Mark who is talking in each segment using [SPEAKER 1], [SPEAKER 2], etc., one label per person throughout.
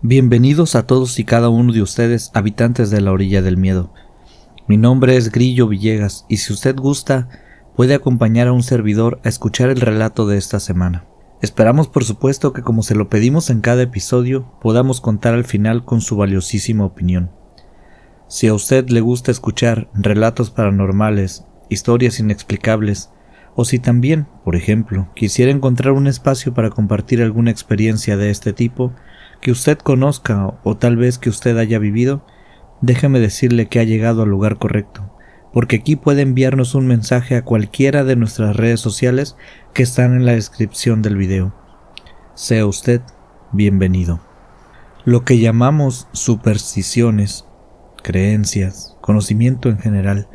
[SPEAKER 1] Bienvenidos a todos y cada uno de ustedes, habitantes de la orilla del miedo. Mi nombre es Grillo Villegas y si usted gusta, puede acompañar a un servidor a escuchar el relato de esta semana. Esperamos por supuesto que como se lo pedimos en cada episodio, podamos contar al final con su valiosísima opinión. Si a usted le gusta escuchar relatos paranormales, historias inexplicables, o si también, por ejemplo, quisiera encontrar un espacio para compartir alguna experiencia de este tipo, que usted conozca o tal vez que usted haya vivido, déjeme decirle que ha llegado al lugar correcto, porque aquí puede enviarnos un mensaje a cualquiera de nuestras redes sociales que están en la descripción del video. Sea usted bienvenido. Lo que llamamos supersticiones, creencias, conocimiento en general,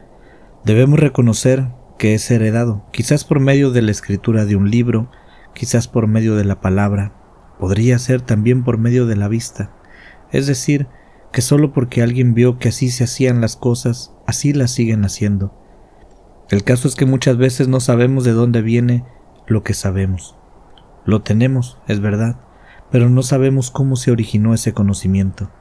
[SPEAKER 1] debemos reconocer que es heredado, quizás por medio de la escritura de un libro, quizás por medio de la palabra, podría ser también por medio de la vista, es decir, que solo porque alguien vio que así se hacían las cosas, así las siguen haciendo. El caso es que muchas veces no sabemos de dónde viene lo que sabemos. Lo tenemos, es verdad, pero no sabemos cómo se originó ese conocimiento.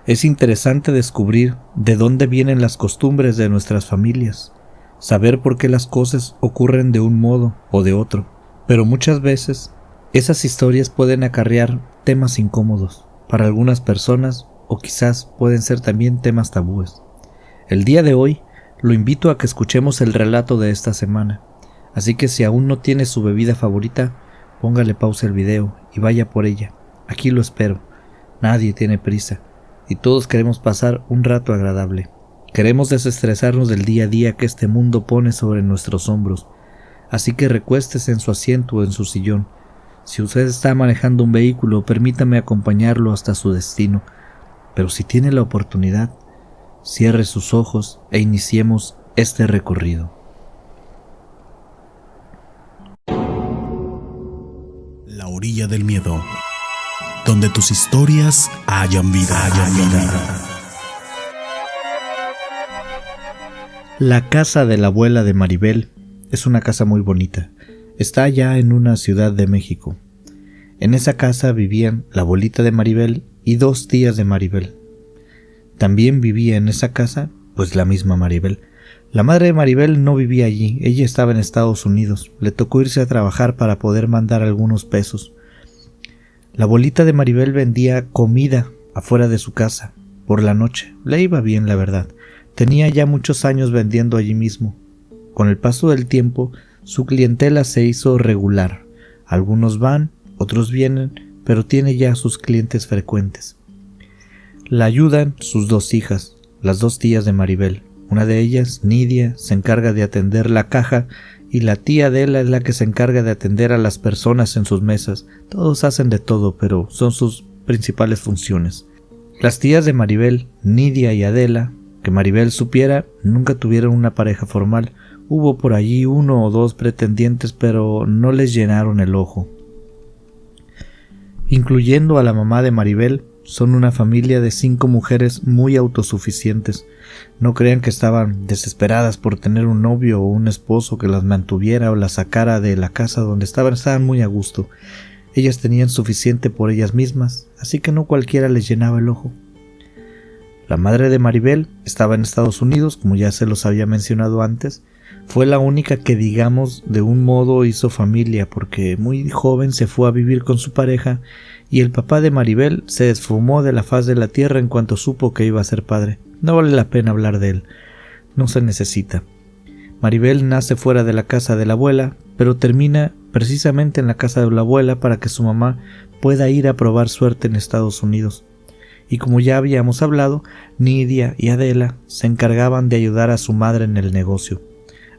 [SPEAKER 1] Es interesante descubrir de dónde vienen las costumbres de nuestras familias, saber por qué las cosas ocurren de un modo o de otro, pero muchas veces esas historias pueden acarrear temas incómodos para algunas personas o quizás pueden ser también temas tabúes. El día de hoy lo invito a que escuchemos el relato de esta semana, así que si aún no tiene su bebida favorita, póngale pausa al video y vaya por ella. Aquí lo espero. Nadie tiene prisa y todos queremos pasar un rato agradable. Queremos desestresarnos del día a día que este mundo pone sobre nuestros hombros, así que recuéstese en su asiento o en su sillón. Si usted está manejando un vehículo, permítame acompañarlo hasta su destino, pero si tiene la oportunidad, cierre sus ojos e iniciemos este recorrido.
[SPEAKER 2] La orilla del miedo, donde tus historias hayan vida.
[SPEAKER 1] La casa de la abuela de Maribel es una casa muy bonita. Está allá en una ciudad de México. En esa casa vivían la abuelita de Maribel y 2 tías de Maribel. También vivía en esa casa, pues la misma Maribel. La madre de Maribel no vivía allí, ella estaba en Estados Unidos. Le tocó irse a trabajar para poder mandar algunos pesos. La abuelita de Maribel vendía comida afuera de su casa, por la noche. Le iba bien, la verdad. Tenía ya muchos años vendiendo allí mismo. Con el paso del tiempo, su clientela se hizo regular. Algunos van, otros vienen, pero tiene ya sus clientes frecuentes. La ayudan sus 2 hijas, las 2 tías de Maribel. Una de ellas, Nidia, se encarga de atender la caja y la tía Adela es la que se encarga de atender a las personas en sus mesas. Todos hacen de todo, pero son sus principales funciones. Las tías de Maribel, Nidia y Adela, que Maribel supiera, nunca tuvieron una pareja formal. Hubo por allí 1 o 2 pretendientes, pero no les llenaron el ojo. Incluyendo a la mamá de Maribel, son una familia de 5 mujeres muy autosuficientes. No crean que estaban desesperadas por tener un novio o un esposo que las mantuviera o las sacara de la casa donde estaban muy a gusto. Ellas tenían suficiente por ellas mismas, así que no cualquiera les llenaba el ojo. La madre de Maribel estaba en Estados Unidos, como ya se los había mencionado antes. Fue la única que, digamos, de un modo hizo familia, porque muy joven se fue a vivir con su pareja y el papá de Maribel se esfumó de la faz de la tierra en cuanto supo que iba a ser padre. No vale la pena hablar de él, no se necesita. Maribel nace fuera de la casa de la abuela, pero termina precisamente en la casa de la abuela para que su mamá pueda ir a probar suerte en Estados Unidos. Y como ya habíamos hablado, Nidia y Adela se encargaban de ayudar a su madre en el negocio,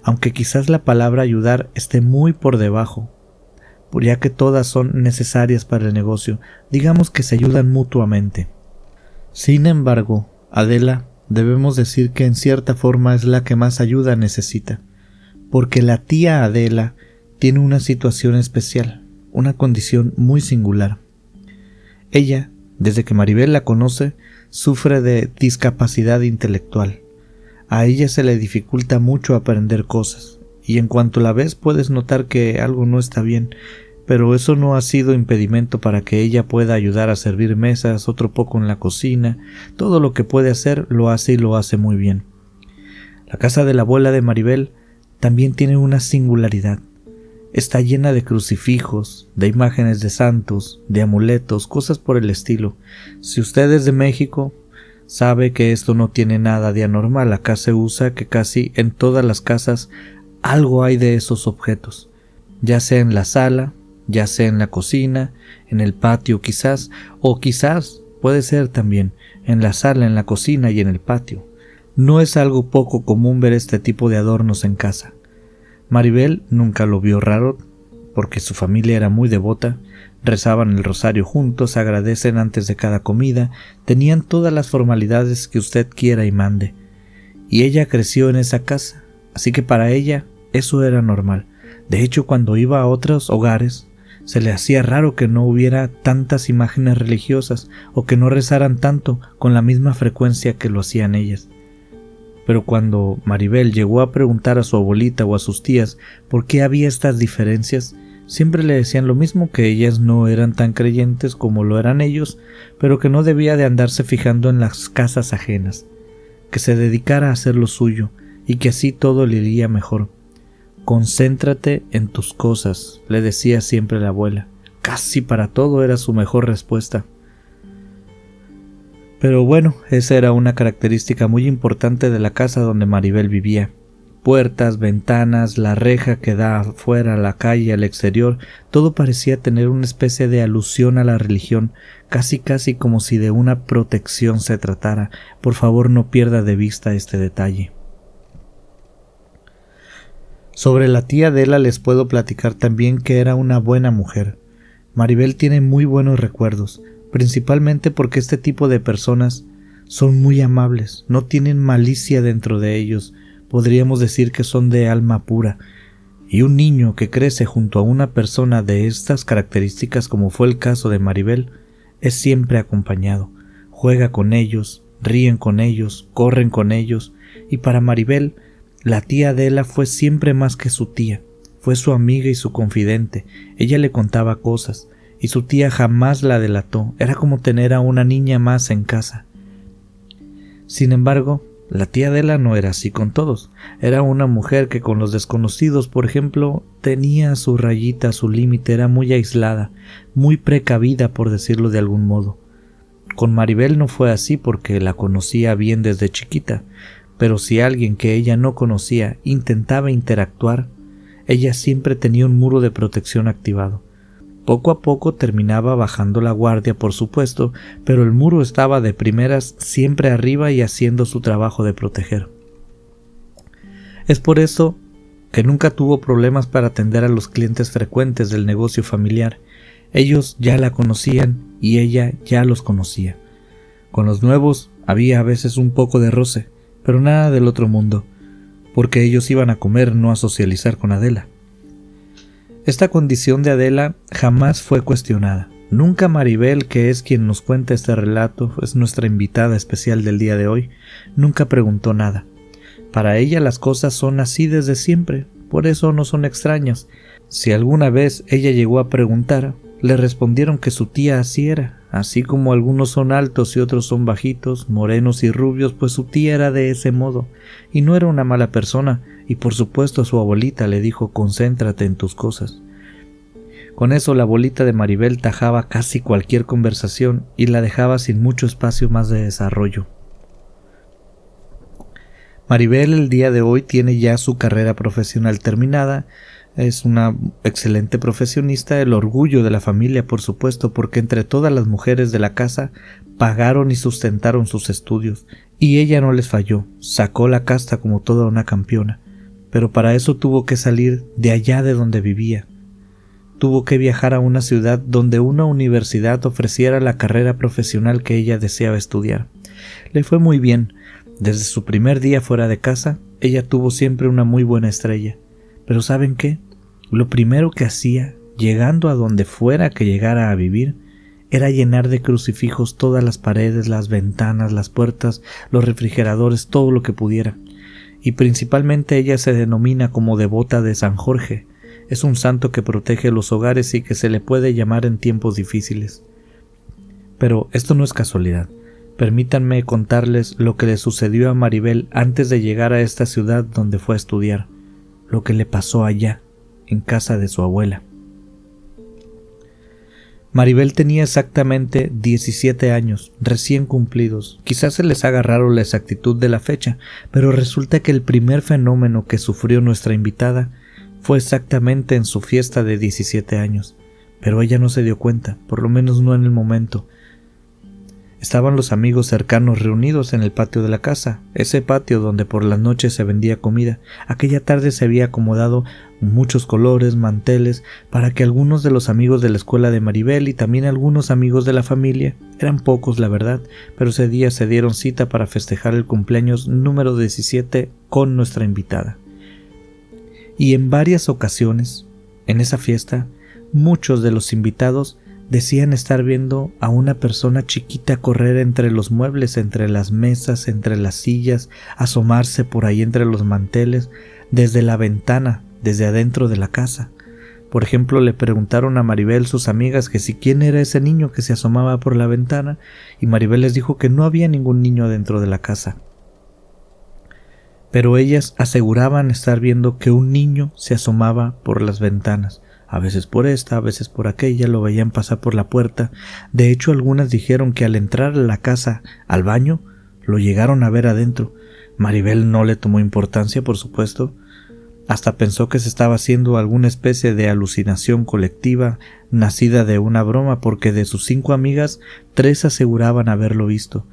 [SPEAKER 1] aunque quizás la palabra ayudar esté muy por debajo, ya que todas son necesarias para el negocio, digamos que se ayudan mutuamente. Sin embargo, Adela, debemos decir que en cierta forma es la que más ayuda necesita, porque la tía Adela tiene una situación especial, una condición muy singular. Ella, desde que Maribel la conoce, sufre de discapacidad intelectual. A ella se le dificulta mucho aprender cosas, y en cuanto la ves puedes notar que algo no está bien, pero eso no ha sido impedimento para que ella pueda ayudar a servir mesas, otro poco en la cocina. Todo lo que puede hacer lo hace y lo hace muy bien. La casa de la abuela de Maribel también tiene una singularidad. Está llena de crucifijos, de imágenes de santos, de amuletos, cosas por el estilo. Si usted es de México, sabe que esto no tiene nada de anormal. Acá se usa que casi en todas las casas algo hay de esos objetos, ya sea en la sala, ya sea en la cocina, en el patio quizás, o quizás puede ser también en la sala, en la cocina y en el patio. No es algo poco común ver este tipo de adornos en casa. Maribel nunca lo vio raro, porque su familia era muy devota, rezaban el rosario juntos, agradecen antes de cada comida, tenían todas las formalidades que usted quiera y mande. Y ella creció en esa casa, así que para ella eso era normal. De hecho, cuando iba a otros hogares, se le hacía raro que no hubiera tantas imágenes religiosas o que no rezaran tanto con la misma frecuencia que lo hacían ellas. Pero cuando Maribel llegó a preguntar a su abuelita o a sus tías por qué había estas diferencias, siempre le decían lo mismo, que ellas no eran tan creyentes como lo eran ellos, pero que no debía de andarse fijando en las casas ajenas, que se dedicara a hacer lo suyo y que así todo le iría mejor. Concéntrate en tus cosas, le decía siempre la abuela. Casi para todo era su mejor respuesta. Pero bueno, esa era una característica muy importante de la casa donde Maribel vivía. Puertas, ventanas, la reja que da afuera a la calle, al exterior, todo parecía tener una especie de alusión a la religión, casi como si de una protección se tratara. Por favor, no pierda de vista este detalle. Sobre la tía Adela les puedo platicar también que era una buena mujer. Maribel tiene muy buenos recuerdos, principalmente porque este tipo de personas son muy amables, no tienen malicia dentro de ellos, podríamos decir que son de alma pura, y un niño que crece junto a una persona de estas características, como fue el caso de Maribel, es siempre acompañado, juega con ellos, ríen con ellos, corren con ellos, y para Maribel, la tía Adela fue siempre más que su tía, fue su amiga y su confidente. Ella le contaba cosas, y su tía jamás la delató, era como tener a una niña más en casa. Sin embargo, la tía Adela no era así con todos, era una mujer que con los desconocidos, por ejemplo, tenía su rayita, su límite, era muy aislada, muy precavida por decirlo de algún modo. Con Maribel no fue así porque la conocía bien desde chiquita, pero si alguien que ella no conocía intentaba interactuar, ella siempre tenía un muro de protección activado. Poco a poco terminaba bajando la guardia, por supuesto, pero el muro estaba de primeras siempre arriba y haciendo su trabajo de proteger. Es por eso que nunca tuvo problemas para atender a los clientes frecuentes del negocio familiar. Ellos ya la conocían y ella ya los conocía. Con los nuevos había a veces un poco de roce, pero nada del otro mundo, porque ellos iban a comer, no a socializar con Adela. Esta condición de Adela jamás fue cuestionada. Nunca Maribel, que es quien nos cuenta este relato, es nuestra invitada especial del día de hoy, nunca preguntó nada. Para ella las cosas son así desde siempre, por eso no son extrañas. Si alguna vez ella llegó a preguntar, le respondieron que su tía así era, así como algunos son altos y otros son bajitos, morenos y rubios, pues su tía era de ese modo, y no era una mala persona, y por supuesto su abuelita le dijo: concéntrate en tus cosas. Con eso la abuelita de Maribel tajaba casi cualquier conversación y la dejaba sin mucho espacio más de desarrollo. Maribel el día de hoy tiene ya su carrera profesional terminada, es una excelente profesionista, el orgullo de la familia, por supuesto, porque entre todas las mujeres de la casa pagaron y sustentaron sus estudios, y ella no les falló, sacó la casta como toda una campeona, pero para eso tuvo que salir de allá de donde vivía. Tuvo que viajar a una ciudad donde una universidad ofreciera la carrera profesional que ella deseaba estudiar. Le fue muy bien. Desde su primer día fuera de casa, ella tuvo siempre una muy buena estrella. Pero ¿saben qué? Lo primero que hacía, llegando a donde fuera que llegara a vivir, era llenar de crucifijos todas las paredes, las ventanas, las puertas, los refrigeradores, todo lo que pudiera. y principalmente ella se denomina como devota de San Jorge. Es un santo que protege los hogares y que se le puede llamar en tiempos difíciles. Pero esto no es casualidad. Permítanme contarles lo que le sucedió a Maribel antes de llegar a esta ciudad donde fue a estudiar, lo que le pasó allá, en casa de su abuela. Maribel tenía exactamente 17 años, recién cumplidos. Quizás se les haga raro la exactitud de la fecha, pero resulta que el primer fenómeno que sufrió nuestra invitada fue exactamente en su fiesta de 17 años. Pero ella no se dio cuenta, por lo menos no en el momento. Estaban los amigos cercanos reunidos en el patio de la casa, ese patio donde por las noches se vendía comida. Aquella tarde se había acomodado muchos colores, manteles, para que algunos de los amigos de la escuela de Maribel y también algunos amigos de la familia, eran pocos la verdad, pero ese día se dieron cita para festejar el cumpleaños número 17 con nuestra invitada. Y en varias ocasiones, en esa fiesta, muchos de los invitados decían estar viendo a una persona chiquita correr entre los muebles, entre las mesas, entre las sillas, asomarse por ahí entre los manteles, desde la ventana, desde adentro de la casa. Por ejemplo, le preguntaron a Maribel sus amigas que si quién era ese niño que se asomaba por la ventana, y Maribel les dijo que no había ningún niño dentro de la casa. Pero ellas aseguraban estar viendo que un niño se asomaba por las ventanas. A veces por esta, a veces por aquella, lo veían pasar por la puerta. De hecho, algunas dijeron que al entrar a la casa, al baño, lo llegaron a ver adentro. Maribel no le tomó importancia, por supuesto. Hasta pensó que se estaba haciendo alguna especie de alucinación colectiva, nacida de una broma, porque de sus 5 amigas, 3 aseguraban haberlo visto.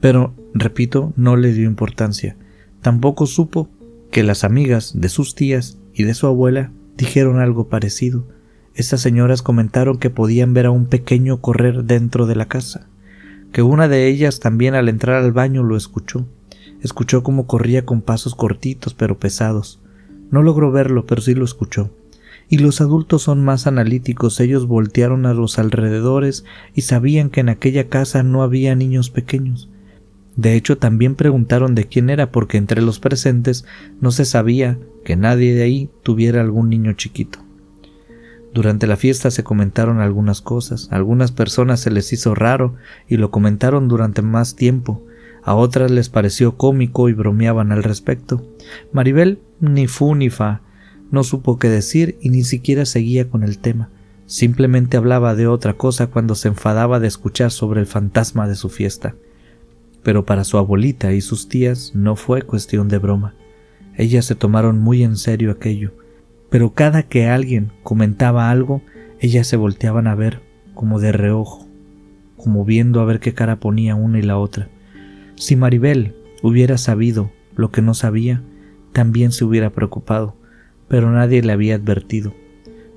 [SPEAKER 1] Pero, repito, no le dio importancia. Tampoco supo que las amigas de sus tías y de su abuela dijeron algo parecido. Estas señoras comentaron que podían ver a un pequeño correr dentro de la casa, que una de ellas también al entrar al baño lo escuchó. Escuchó cómo corría con pasos cortitos pero pesados. No logró verlo, pero sí lo escuchó. Y los adultos son más analíticos. Ellos voltearon a los alrededores y sabían que en aquella casa no había niños pequeños. De hecho, también preguntaron de quién era, porque entre los presentes no se sabía que nadie de ahí tuviera algún niño chiquito. Durante la fiesta se comentaron algunas cosas. A algunas personas se les hizo raro y lo comentaron durante más tiempo. A otras les pareció cómico y bromeaban al respecto. Maribel ni fu ni fa, no supo qué decir y ni siquiera seguía con el tema. Simplemente hablaba de otra cosa cuando se enfadaba de escuchar sobre el fantasma de su fiesta. Pero para su abuelita y sus tías no fue cuestión de broma. Ellas se tomaron muy en serio aquello, pero cada que alguien comentaba algo, ellas se volteaban a ver como de reojo, como viendo a ver qué cara ponía una y la otra. Si Maribel hubiera sabido lo que no sabía, también se hubiera preocupado, pero nadie le había advertido.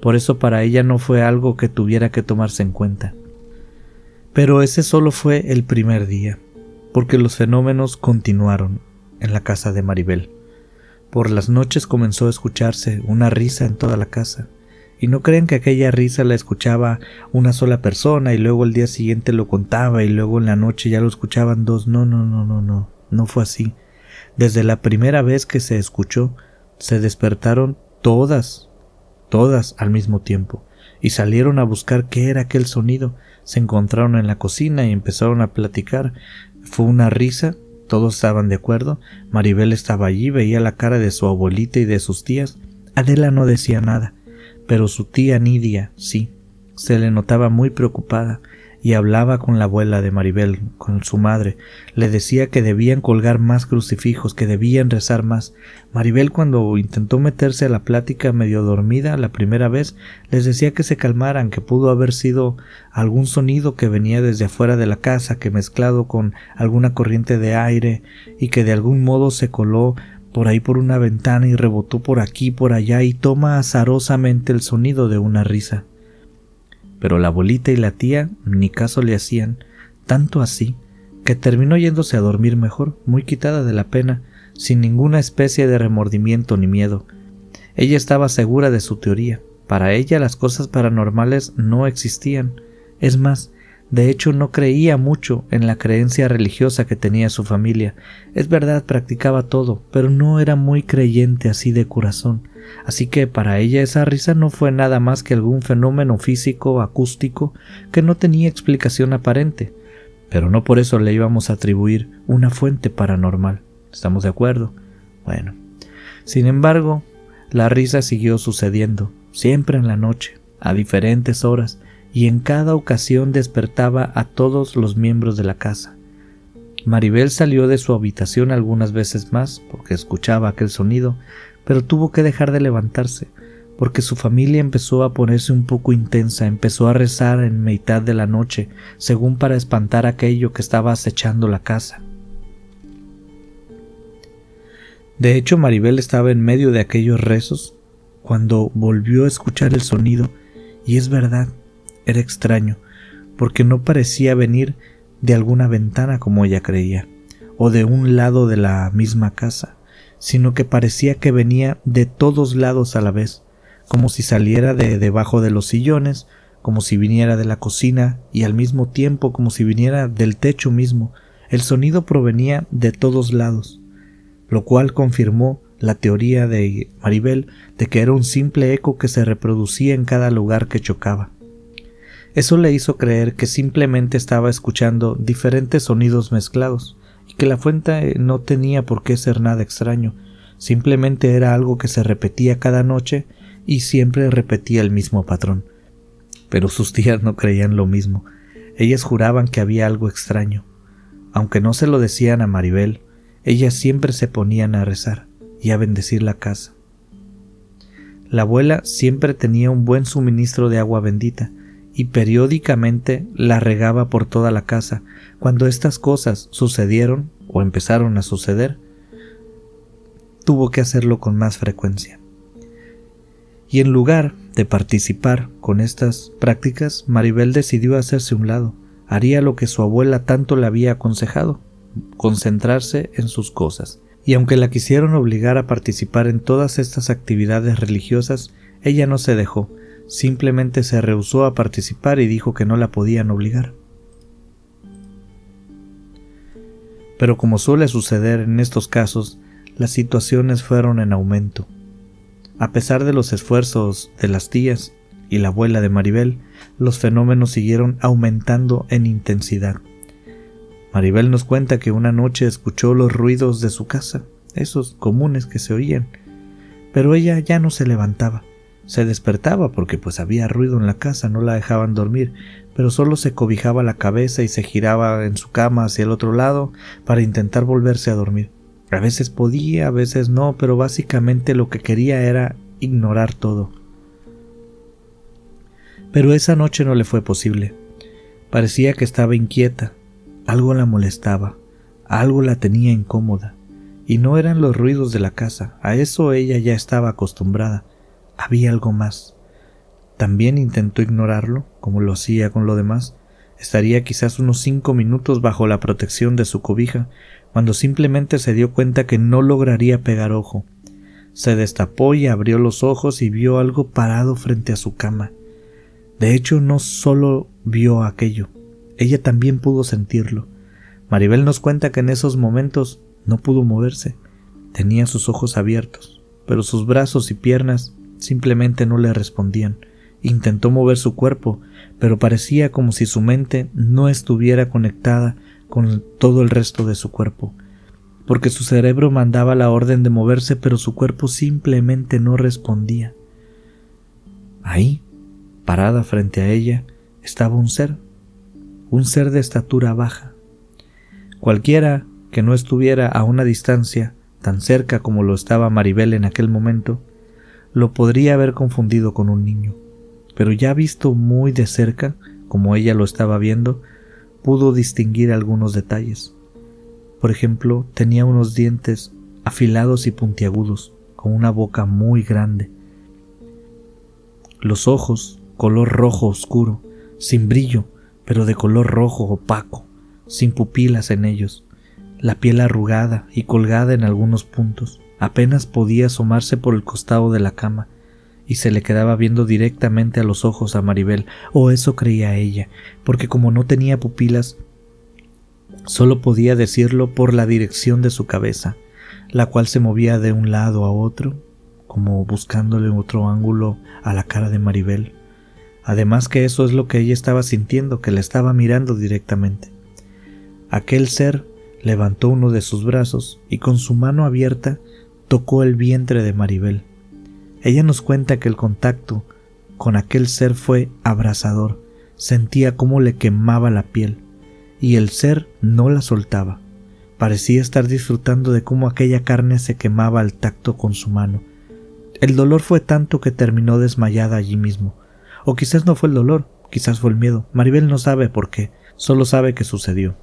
[SPEAKER 1] Por eso para ella no fue algo que tuviera que tomarse en cuenta. Pero ese solo fue el primer día, porque los fenómenos continuaron en la casa de Maribel. Por las noches comenzó a escucharse una risa en toda la casa, y no crean que aquella risa la escuchaba una sola persona y luego el día siguiente lo contaba y luego en la noche ya lo escuchaban 2. No fue así. Desde la primera vez que se escuchó, se despertaron todas al mismo tiempo, y salieron a buscar qué era aquel sonido. Se encontraron en la cocina y empezaron a platicar. Fue una risa, todos estaban de acuerdo. Maribel estaba allí, veía la cara de su abuelita y de sus tías. Adela no decía nada, pero su tía Nidia sí. Se le notaba muy preocupada y hablaba con la abuela de Maribel, con su madre. Le decía que debían colgar más crucifijos, que debían rezar más. Maribel, cuando intentó meterse a la plática medio dormida la primera vez, les decía que se calmaran, que pudo haber sido algún sonido que venía desde afuera de la casa, que mezclado con alguna corriente de aire y que de algún modo se coló por ahí por una ventana y rebotó por aquí, por allá y toma azarosamente el sonido de una risa. Pero la abuelita y la tía ni caso le hacían, tanto así que terminó yéndose a dormir mejor, muy quitada de la pena, sin ninguna especie de remordimiento ni miedo. Ella estaba segura de su teoría. Para ella las cosas paranormales no existían. Es más, De hecho, no creía mucho en la creencia religiosa que tenía su familia. Es verdad, practicaba todo, pero no era muy creyente así de corazón. Así que para ella esa risa no fue nada más que algún fenómeno físico acústico que no tenía explicación aparente. Pero no por eso le íbamos a atribuir una fuente paranormal. ¿Estamos de acuerdo? Bueno. Sin embargo, la risa siguió sucediendo, siempre en la noche, a diferentes horas, y en cada ocasión despertaba a todos los miembros de la casa. Maribel salió de su habitación algunas veces más porque escuchaba aquel sonido, pero tuvo que dejar de levantarse, porque su familia empezó a ponerse un poco intensa, empezó a rezar en mitad de la noche, según para espantar aquello que estaba acechando la casa. De hecho, Maribel estaba en medio de aquellos rezos cuando volvió a escuchar el sonido, y es verdad, era extraño, porque no parecía venir de alguna ventana como ella creía, o de un lado de la misma casa, sino que parecía que venía de todos lados a la vez, como si saliera de debajo de los sillones, como si viniera de la cocina y al mismo tiempo como si viniera del techo mismo. El sonido provenía de todos lados, lo cual confirmó la teoría de Maribel de que era un simple eco que se reproducía en cada lugar que chocaba. Eso le hizo creer que simplemente estaba escuchando diferentes sonidos mezclados y que la fuente no tenía por qué ser nada extraño, simplemente era algo que se repetía cada noche y siempre repetía el mismo patrón. Pero sus tías no creían lo mismo. Ellas juraban que había algo extraño. Aunque no se lo decían a Maribel, ellas siempre se ponían a rezar y a bendecir la casa. La abuela siempre tenía un buen suministro de agua bendita y periódicamente la regaba por toda la casa. Cuando estas cosas sucedieron o empezaron a suceder, tuvo que hacerlo con más frecuencia. Y en lugar de participar con estas prácticas, Maribel decidió hacerse a un lado. Haría lo que su abuela tanto le había aconsejado, concentrarse en sus cosas. Y aunque la quisieron obligar a participar en todas estas actividades religiosas, ella no se dejó, simplemente se rehusó a participar y dijo que no la podían obligar. Pero como suele suceder en estos casos, las situaciones fueron en aumento. A pesar de los esfuerzos de las tías y la abuela de Maribel, los fenómenos siguieron aumentando en intensidad. Maribel nos cuenta que una noche escuchó los ruidos de su casa, esos comunes que se oían, pero ella ya no se levantaba. Se despertaba porque pues había ruido en la casa, no la dejaban dormir, pero solo se cobijaba la cabeza y se giraba en su cama hacia el otro lado para intentar volverse a dormir. A veces podía, a veces no, pero básicamente lo que quería era ignorar todo. Pero esa noche no le fue posible. Parecía que estaba inquieta, algo la molestaba, algo la tenía incómoda, y no eran los ruidos de la casa, a eso ella ya estaba acostumbrada. Había algo más. También intentó ignorarlo, como lo hacía con lo demás. Estaría quizás unos 5 minutos bajo la protección de su cobija, cuando simplemente se dio cuenta que no lograría pegar ojo. Se destapó y abrió los ojos y vio algo parado frente a su cama. De hecho, no solo vio aquello, ella también pudo sentirlo. Maribel nos cuenta que en esos momentos no pudo moverse. Tenía sus ojos abiertos, pero sus brazos y piernas simplemente no le respondían. Intentó mover su cuerpo, pero parecía como si su mente no estuviera conectada con todo el resto de su cuerpo, porque su cerebro mandaba la orden de moverse, pero su cuerpo simplemente no respondía. Ahí, parada frente a ella, estaba un ser de estatura baja. Cualquiera que no estuviera a una distancia tan cerca como lo estaba Maribel en aquel momento, lo podría haber confundido con un niño, pero ya visto muy de cerca, como ella lo estaba viendo, pudo distinguir algunos detalles. Por ejemplo, tenía unos dientes afilados y puntiagudos, con una boca muy grande. Los ojos, color rojo oscuro, sin brillo, pero de color rojo opaco, sin pupilas en ellos. La piel arrugada y colgada en algunos puntos. Apenas podía asomarse por el costado de la cama, y se le quedaba viendo directamente a los ojos a Maribel, o eso creía ella, porque como no tenía pupilas, solo podía decirlo por la dirección de su cabeza, la cual se movía de un lado a otro, como buscándole otro ángulo a la cara de Maribel. Además que eso es lo que ella estaba sintiendo, que le estaba mirando directamente. Aquel ser levantó uno de sus brazos y con su mano abierta tocó el vientre de Maribel. Ella nos cuenta que el contacto con aquel ser fue abrasador, sentía cómo le quemaba la piel, y el ser no la soltaba. Parecía estar disfrutando de cómo aquella carne se quemaba al tacto con su mano. El dolor fue tanto que terminó desmayada allí mismo. O quizás no fue el dolor, quizás fue el miedo. Maribel no sabe por qué, solo sabe que sucedió.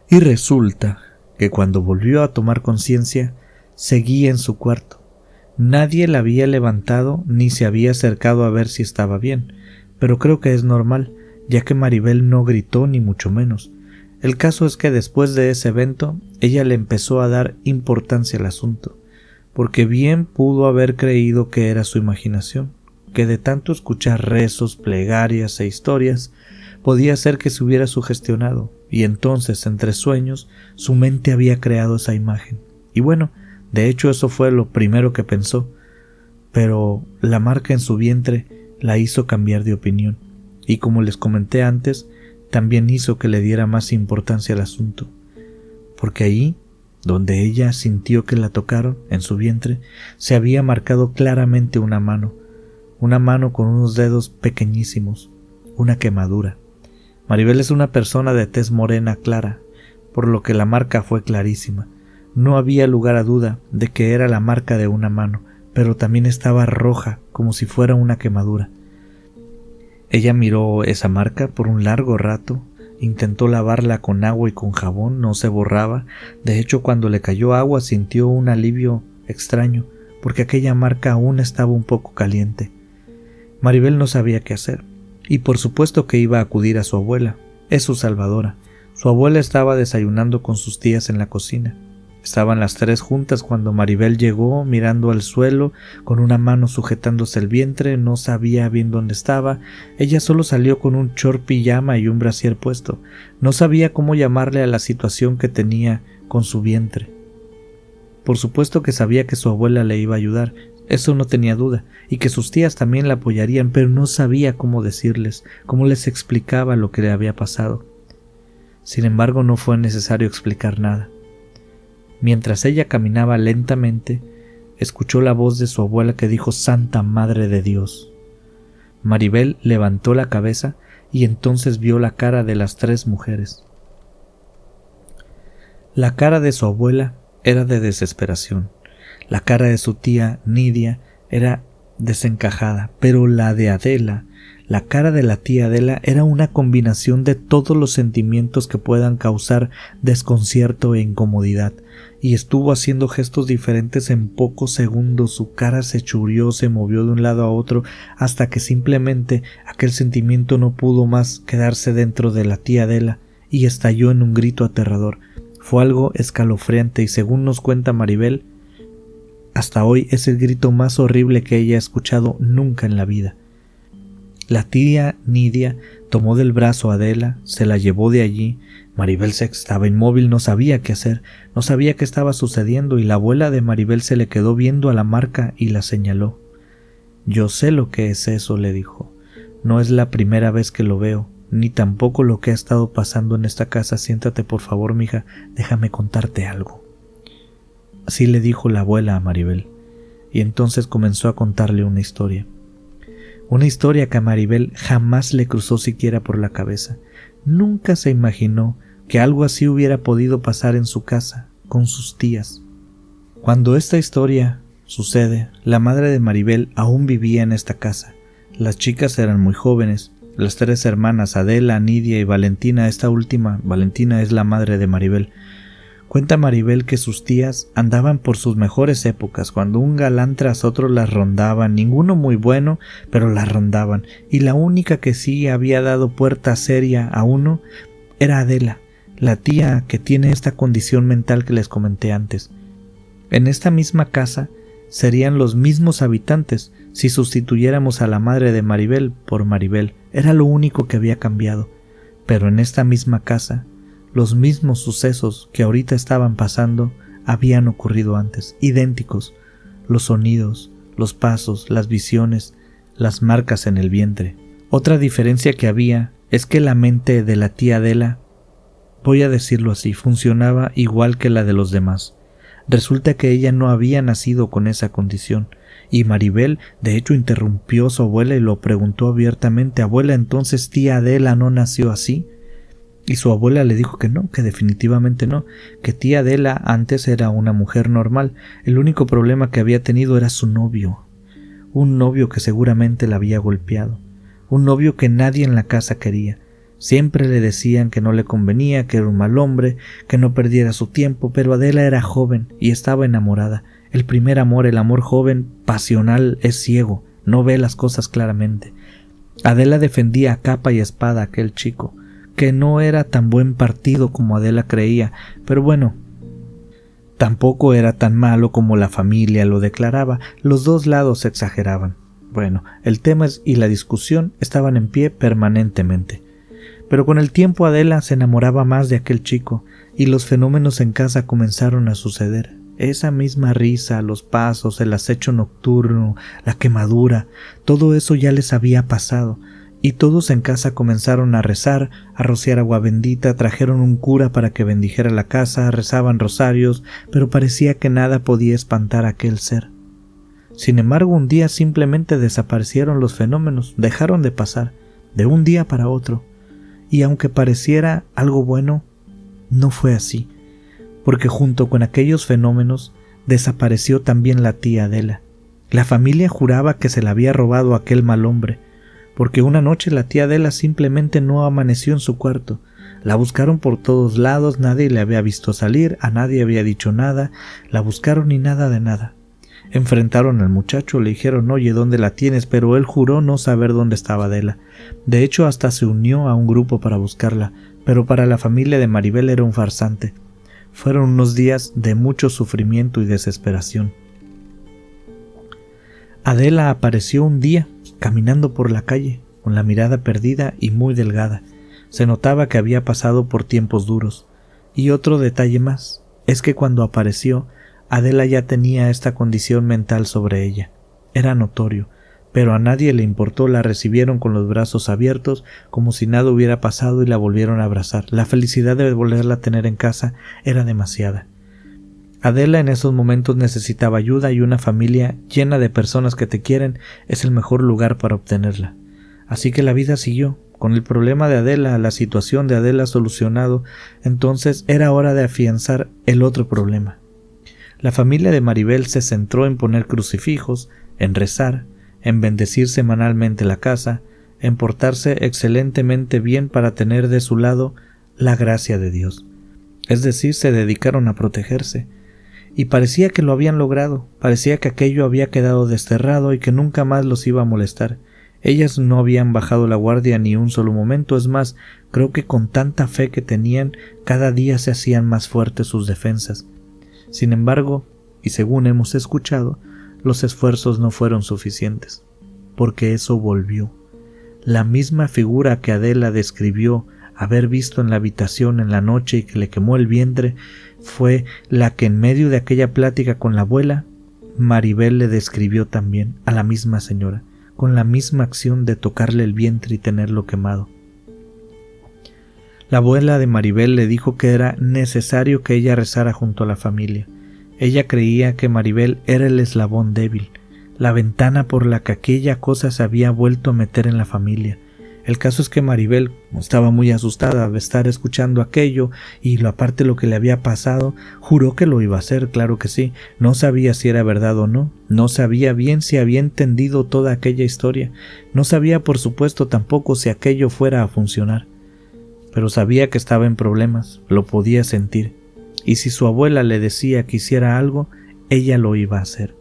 [SPEAKER 1] Y resulta que cuando volvió a tomar conciencia, seguía en su cuarto. Nadie la había levantado ni se había acercado a ver si estaba bien, pero creo que es normal, ya que Maribel no gritó ni mucho menos. El caso es que después de ese evento, ella le empezó a dar importancia al asunto, porque bien pudo haber creído que era su imaginación, que de tanto escuchar rezos, plegarias e historias, podía ser que se hubiera sugestionado, y entonces, entre sueños, su mente había creado esa imagen. Y bueno, de hecho eso fue lo primero que pensó, pero la marca en su vientre la hizo cambiar de opinión, y como les comenté antes, también hizo que le diera más importancia al asunto, porque allí, donde ella sintió que la tocaron, en su vientre, se había marcado claramente una mano con unos dedos pequeñísimos, una quemadura. Maribel es una persona de tez morena clara, por lo que la marca fue clarísima. No había lugar a duda de que era la marca de una mano, pero también estaba roja, como si fuera una quemadura. Ella miró esa marca por un largo rato, intentó lavarla con agua y con jabón, no se borraba. De hecho, cuando le cayó agua sintió un alivio extraño, porque aquella marca aún estaba un poco caliente. Maribel no sabía qué hacer, y por supuesto que iba a acudir a su abuela, es su salvadora. Su abuela estaba desayunando con sus tías en la cocina. Estaban las tres juntas cuando Maribel llegó mirando al suelo, con una mano sujetándose el vientre, no sabía bien dónde estaba. Ella solo salió con un short pijama y un brasier puesto. No sabía cómo llamarle a la situación que tenía con su vientre. Por supuesto que sabía que su abuela le iba a ayudar, eso no tenía duda, y que sus tías también la apoyarían, pero no sabía cómo decirles, cómo les explicaba lo que le había pasado. Sin embargo, no fue necesario explicar nada. Mientras ella caminaba lentamente, escuchó la voz de su abuela que dijo: «Santa Madre de Dios». Maribel levantó la cabeza y entonces vio la cara de las tres mujeres. La cara de su abuela era de desesperación, la cara de su tía Nidia era desencajada, pero la de Adela, la cara de la tía Adela, era una combinación de todos los sentimientos que puedan causar desconcierto e incomodidad, y estuvo haciendo gestos diferentes en pocos segundos. Su cara se churió, se movió de un lado a otro, hasta que simplemente aquel sentimiento no pudo más quedarse dentro de la tía Adela, y estalló en un grito aterrador. Fue algo escalofriante, y según nos cuenta Maribel, hasta hoy es el grito más horrible que ella ha escuchado nunca en la vida. La tía Nidia tomó del brazo a Adela, se la llevó de allí. Maribel estaba inmóvil, no sabía qué hacer, no sabía qué estaba sucediendo, y la abuela de Maribel se le quedó viendo a la marca y la señaló. «Yo sé lo que es eso», le dijo. «No es la primera vez que lo veo, ni tampoco lo que ha estado pasando en esta casa. Siéntate, por favor, mija, déjame contarte algo». Así le dijo la abuela a Maribel, y entonces comenzó a contarle una historia. Una historia que a Maribel jamás le cruzó siquiera por la cabeza. Nunca se imaginó que algo así hubiera podido pasar en su casa, con sus tías. Cuando esta historia sucede, la madre de Maribel aún vivía en esta casa. Las chicas eran muy jóvenes, las tres hermanas, Adela, Nidia y Valentina. Esta última, Valentina, es la madre de Maribel. Cuenta Maribel que sus tías andaban por sus mejores épocas, cuando un galán tras otro las rondaban, ninguno muy bueno, pero las rondaban, y la única que sí había dado puerta seria a uno era Adela, la tía que tiene esta condición mental que les comenté antes. En esta misma casa serían los mismos habitantes si sustituyéramos a la madre de Maribel por Maribel. Era lo único que había cambiado. Pero en esta misma casa, los mismos sucesos que ahorita estaban pasando habían ocurrido antes, idénticos. Los sonidos, los pasos, las visiones, las marcas en el vientre. Otra diferencia que había es que la mente de la tía Adela, voy a decirlo así, funcionaba igual que la de los demás. Resulta que ella no había nacido con esa condición, y Maribel de hecho interrumpió a su abuela y lo preguntó abiertamente: «Abuela, ¿entonces tía Adela no nació así?». Y su abuela le dijo que no, que definitivamente no, que tía Adela antes era una mujer normal. El único problema que había tenido era su novio, un novio que seguramente la había golpeado, un novio que nadie en la casa quería. Siempre le decían que no le convenía, que era un mal hombre, que no perdiera su tiempo, pero Adela era joven y estaba enamorada. El primer amor, el amor joven, pasional, es ciego, no ve las cosas claramente. Adela defendía a capa y espada a aquel chico, que no era tan buen partido como Adela creía, pero bueno, tampoco era tan malo como la familia lo declaraba. Los dos lados exageraban. Bueno, el tema y la discusión estaban en pie permanentemente. Pero con el tiempo Adela se enamoraba más de aquel chico y los fenómenos en casa comenzaron a suceder. Esa misma risa, los pasos, el acecho nocturno, la quemadura, todo eso ya les había pasado, y todos en casa comenzaron a rezar, a rociar agua bendita, trajeron un cura para que bendijera la casa, rezaban rosarios, pero parecía que nada podía espantar a aquel ser. Sin embargo, un día simplemente desaparecieron los fenómenos, dejaron de pasar, de un día para otro. Y aunque pareciera algo bueno, no fue así, porque junto con aquellos fenómenos desapareció también la tía Adela. La familia juraba que se la había robado aquel mal hombre, porque una noche la tía Adela simplemente no amaneció en su cuarto. La buscaron por todos lados, nadie le había visto salir, a nadie había dicho nada, la buscaron y nada de nada. Enfrentaron al muchacho, le dijeron: «Oye, ¿dónde la tienes?», pero él juró no saber dónde estaba Adela. De hecho, hasta se unió a un grupo para buscarla, pero para la familia de Maribel era un farsante. Fueron unos días de mucho sufrimiento y desesperación. Adela apareció un día, caminando por la calle, con la mirada perdida y muy delgada. Se notaba que había pasado por tiempos duros. Y otro detalle más, es que cuando apareció, Adela ya tenía esta condición mental sobre ella. Era notorio, pero a nadie le importó. La recibieron con los brazos abiertos, como si nada hubiera pasado, y la volvieron a abrazar. La felicidad de volverla a tener en casa era demasiada. Adela en esos momentos necesitaba ayuda, y una familia llena de personas que te quieren es el mejor lugar para obtenerla. Así que la vida siguió. Con el problema de Adela, la situación de Adela solucionado, entonces era hora de afianzar el otro problema. La familia de Maribel se centró en poner crucifijos, en rezar, en bendecir semanalmente la casa, en portarse excelentemente bien para tener de su lado la gracia de Dios. Es decir, se dedicaron a protegerse. Y parecía que lo habían logrado, parecía que aquello había quedado desterrado y que nunca más los iba a molestar. Ellas no habían bajado la guardia ni un solo momento. Es más, creo que con tanta fe que tenían, cada día se hacían más fuertes sus defensas. Sin embargo, y según hemos escuchado, los esfuerzos no fueron suficientes, porque eso volvió. La misma figura que Adela describió haber visto en la habitación en la noche y que le quemó el vientre, fue la que en medio de aquella plática con la abuela, Maribel le describió también a la misma señora, con la misma acción de tocarle el vientre y tenerlo quemado. La abuela de Maribel le dijo que era necesario que ella rezara junto a la familia. Ella creía que Maribel era el eslabón débil, la ventana por la que aquella cosa se había vuelto a meter en la familia. El caso es que Maribel estaba muy asustada de estar escuchando aquello, y aparte lo que le había pasado, juró que lo iba a hacer, claro que sí. No sabía si era verdad o no, no sabía bien si había entendido toda aquella historia, no sabía por supuesto tampoco si aquello fuera a funcionar. Pero sabía que estaba en problemas, lo podía sentir, y si su abuela le decía que hiciera algo, ella lo iba a hacer.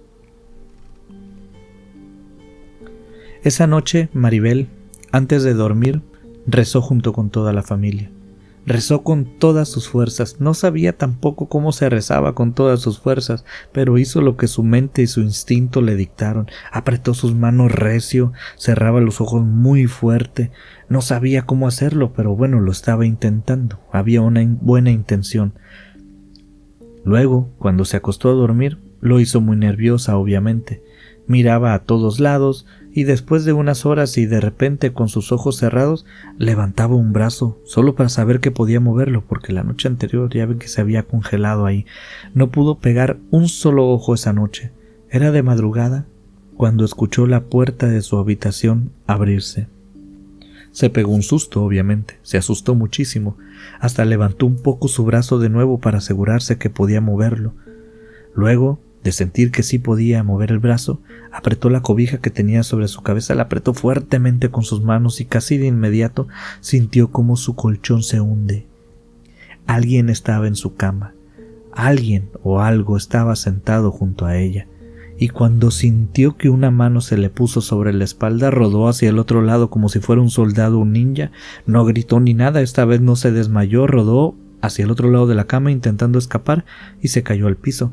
[SPEAKER 1] Esa noche, Maribel, antes de dormir, rezó junto con toda la familia. Rezó con todas sus fuerzas. No sabía tampoco cómo se rezaba con todas sus fuerzas, pero hizo lo que su mente y su instinto le dictaron. Apretó sus manos recio, cerraba los ojos muy fuerte. No sabía cómo hacerlo, pero bueno, lo estaba intentando. Había una buena intención. Luego, cuando se acostó a dormir, lo hizo muy nerviosa, obviamente. Miraba a todos lados, y después de unas horas y de repente con sus ojos cerrados levantaba un brazo solo para saber que podía moverlo, porque la noche anterior ya ven que se había congelado ahí. No pudo pegar un solo ojo esa noche. Era de madrugada cuando escuchó la puerta de su habitación abrirse. Se pegó un susto, obviamente, se asustó muchísimo, hasta levantó un poco su brazo de nuevo para asegurarse que podía moverlo. Luego, de sentir que sí podía mover el brazo, apretó la cobija que tenía sobre su cabeza, la apretó fuertemente con sus manos y casi de inmediato sintió como su colchón se hunde. Alguien estaba en su cama, alguien o algo estaba sentado junto a ella, y cuando sintió que una mano se le puso sobre la espalda, rodó hacia el otro lado como si fuera un soldado o un ninja. No gritó ni nada, esta vez no se desmayó, rodó hacia el otro lado de la cama intentando escapar y se cayó al piso.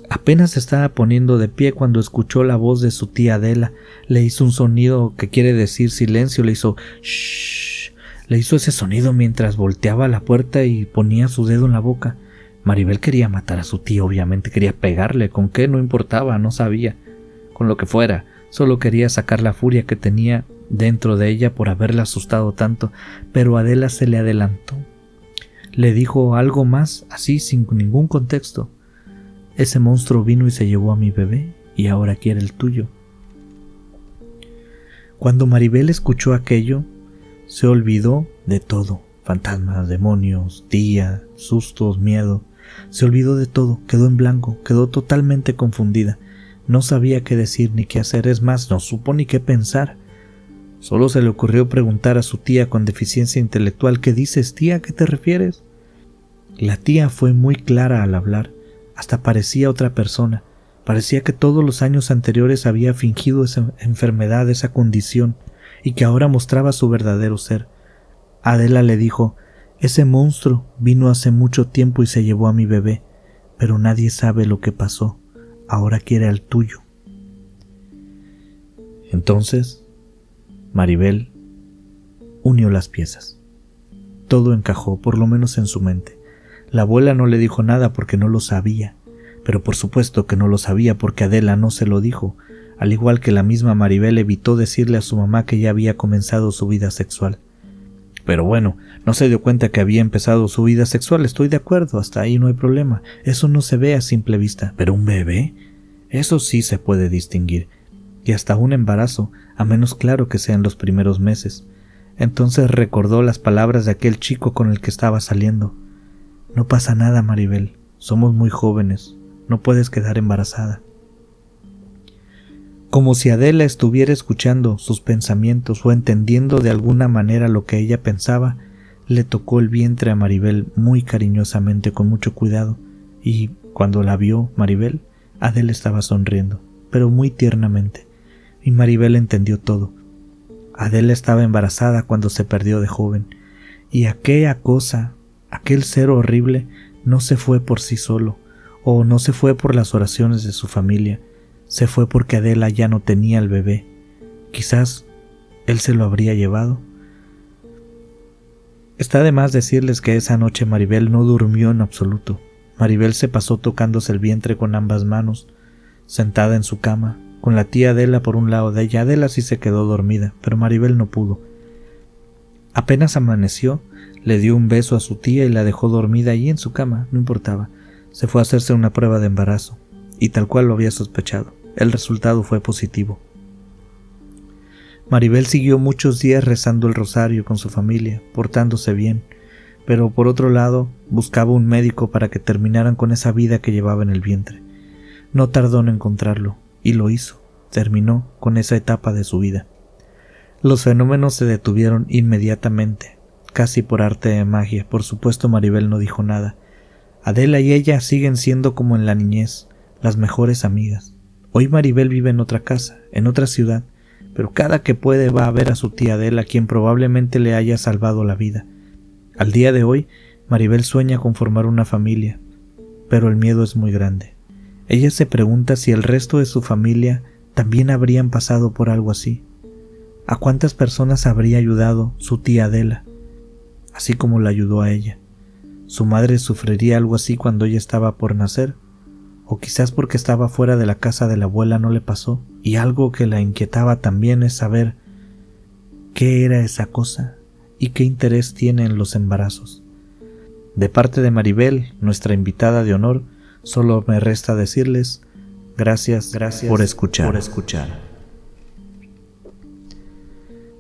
[SPEAKER 1] Apenas se estaba poniendo de pie cuando escuchó la voz de su tía Adela. Le hizo un sonido que quiere decir silencio, le hizo shhh. Le hizo ese sonido mientras volteaba a la puerta y ponía su dedo en la boca. Maribel quería matar a su tía, obviamente quería pegarle, con qué no importaba, no sabía, con lo que fuera, solo quería sacar la furia que tenía dentro de ella por haberla asustado tanto, pero Adela se le adelantó. Le dijo algo más, así sin ningún contexto. Ese monstruo vino y se llevó a mi bebé y ahora quiere el tuyo. Cuando Maribel escuchó aquello, se olvidó de todo. Fantasmas, demonios, tía, sustos, miedo. Se olvidó de todo, quedó en blanco, quedó totalmente confundida. No sabía qué decir ni qué hacer, es más, no supo ni qué pensar. Solo se le ocurrió preguntar a su tía con deficiencia intelectual: ¿qué dices, tía? ¿A qué te refieres? La tía fue muy clara al hablar. Hasta parecía otra persona. Parecía que todos los años anteriores había fingido esa enfermedad, esa condición, y que ahora mostraba su verdadero ser. Adela le dijo: ese monstruo vino hace mucho tiempo y se llevó a mi bebé, pero nadie sabe lo que pasó. Ahora quiere al tuyo. Entonces, Maribel unió las piezas. Todo encajó, por lo menos en su mente. La abuela no le dijo nada porque no lo sabía, pero por supuesto que no lo sabía porque Adela no se lo dijo, al igual que la misma Maribel evitó decirle a su mamá que ya había comenzado su vida sexual. Pero bueno, no se dio cuenta que había empezado su vida sexual, estoy de acuerdo, hasta ahí no hay problema, eso no se ve a simple vista, pero un bebé, eso sí se puede distinguir, y hasta un embarazo, a menos claro que sean los primeros meses. Entonces recordó las palabras de aquel chico con el que estaba saliendo: no pasa nada, Maribel, somos muy jóvenes, no puedes quedar embarazada. Como si Adela estuviera escuchando sus pensamientos o entendiendo de alguna manera lo que ella pensaba, le tocó el vientre a Maribel muy cariñosamente, con mucho cuidado, y cuando la vio Maribel, Adela estaba sonriendo, pero muy tiernamente, y Maribel entendió todo. Adela estaba embarazada cuando se perdió de joven, y aquella cosa, aquel ser horrible, no se fue por sí solo, o no se fue por las oraciones de su familia, se fue porque Adela ya no tenía el bebé. Quizás él se lo habría llevado. Está de más decirles que esa noche Maribel no durmió en absoluto. Maribel se pasó tocándose el vientre con ambas manos, sentada en su cama, con la tía Adela por un lado de ella. Adela sí se quedó dormida, pero Maribel no pudo. Apenas amaneció, le dio un beso a su tía y la dejó dormida allí en su cama, no importaba. Se fue a hacerse una prueba de embarazo, y tal cual lo había sospechado. El resultado fue positivo. Maribel siguió muchos días rezando el rosario con su familia, portándose bien, pero por otro lado buscaba un médico para que terminaran con esa vida que llevaba en el vientre. No tardó en encontrarlo, y lo hizo. Terminó con esa etapa de su vida. Los fenómenos se detuvieron inmediatamente, casi por arte de magia. Por supuesto, Maribel no dijo nada. Adela y ella siguen siendo como en la niñez, las mejores amigas. Hoy Maribel vive en otra casa, en otra ciudad, pero cada que puede va a ver a su tía Adela, quien probablemente le haya salvado la vida. Al día de hoy, Maribel sueña con formar una familia, pero el miedo es muy grande. Ella se pregunta si el resto de su familia también habrían pasado por algo así. ¿A cuántas personas habría ayudado su tía Adela, así como la ayudó a ella? ¿Su madre sufriría algo así cuando ella estaba por nacer? O quizás porque estaba fuera de la casa de la abuela no le pasó, y algo que la inquietaba también es saber qué era esa cosa y qué interés tiene en los embarazos. De parte de Maribel, nuestra invitada de honor, solo me resta decirles gracias por escuchar.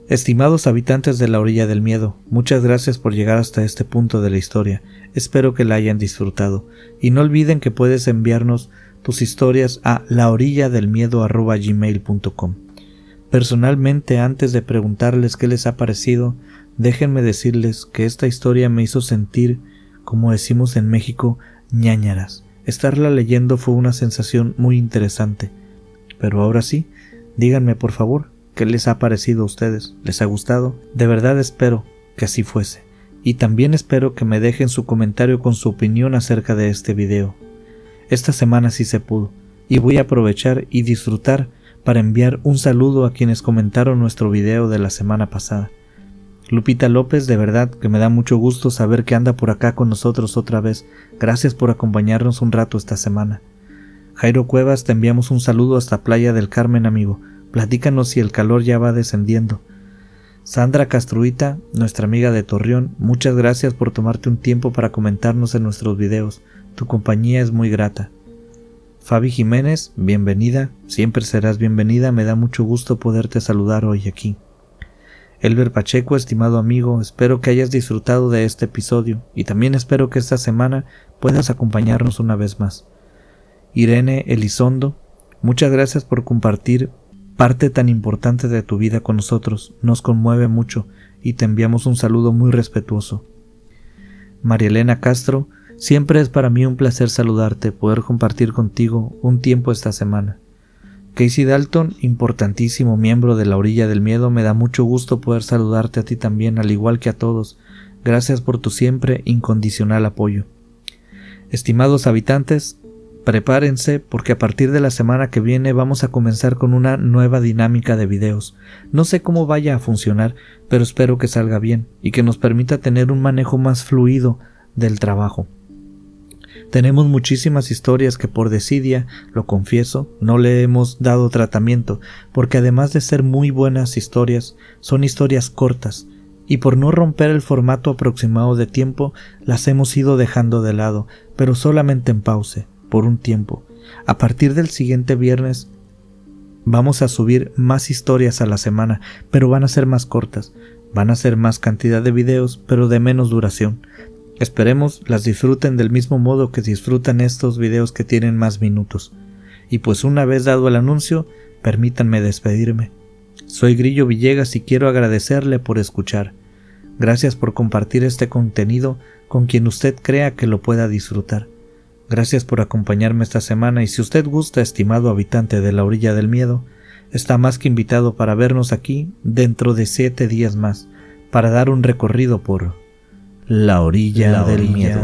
[SPEAKER 1] Estimados habitantes de la orilla del miedo, muchas gracias por llegar hasta este punto de la historia. Espero que la hayan disfrutado. Y no olviden que puedes enviarnos tus historias a laorilladelmiedo@gmail.com. Personalmente, antes de preguntarles qué les ha parecido, déjenme decirles que esta historia me hizo sentir, como decimos en México, ñáñaras. Estarla leyendo fue una sensación muy interesante. Pero ahora sí, díganme por favor, ¿qué les ha parecido a ustedes? ¿Les ha gustado? De verdad espero que así fuese. Y también espero que me dejen su comentario con su opinión acerca de este video. Esta semana sí se pudo, y voy a aprovechar y disfrutar para enviar un saludo a quienes comentaron nuestro video de la semana pasada. Lupita López, de verdad que me da mucho gusto saber que anda por acá con nosotros otra vez. Gracias por acompañarnos un rato esta semana. Jairo Cuevas, te enviamos un saludo hasta Playa del Carmen, amigo. Platícanos si el calor ya va descendiendo. Sandra Castruita, nuestra amiga de Torreón, muchas gracias por tomarte un tiempo para comentarnos en nuestros videos. Tu compañía es muy grata. Fabi Jiménez, bienvenida, siempre serás bienvenida, me da mucho gusto poderte saludar hoy aquí. Elber Pacheco, estimado amigo, espero que hayas disfrutado de este episodio y también espero que esta semana puedas acompañarnos una vez más. Irene Elizondo, muchas gracias por compartir parte tan importante de tu vida con nosotros, nos conmueve mucho y te enviamos un saludo muy respetuoso. María Elena Castro, siempre es para mí un placer saludarte, poder compartir contigo un tiempo esta semana. Casey Dalton, importantísimo miembro de la Orilla del Miedo, me da mucho gusto poder saludarte a ti también, al igual que a todos. Gracias por tu siempre incondicional apoyo. Estimados habitantes, prepárense porque a partir de la semana que viene vamos a comenzar con una nueva dinámica de videos. No sé cómo vaya a funcionar, pero espero que salga bien y que nos permita tener un manejo más fluido del trabajo. Tenemos muchísimas historias que por desidia, lo confieso, no le hemos dado tratamiento, porque además de ser muy buenas historias, son historias cortas, y por no romper el formato aproximado de tiempo, las hemos ido dejando de lado, pero solamente en pause, por un tiempo. A partir del siguiente viernes, vamos a subir más historias a la semana, pero van a ser más cortas, van a ser más cantidad de videos, pero de menos duración. Esperemos las disfruten del mismo modo que disfrutan estos videos que tienen más minutos. Y pues una vez dado el anuncio, permítanme despedirme. Soy Grillo Villegas y quiero agradecerle por escuchar. Gracias por compartir este contenido con quien usted crea que lo pueda disfrutar. Gracias por acompañarme esta semana y si usted gusta, estimado habitante de la Orilla del Miedo, está más que invitado para vernos aquí dentro de 7 días más, para dar un recorrido por la orilla del miedo.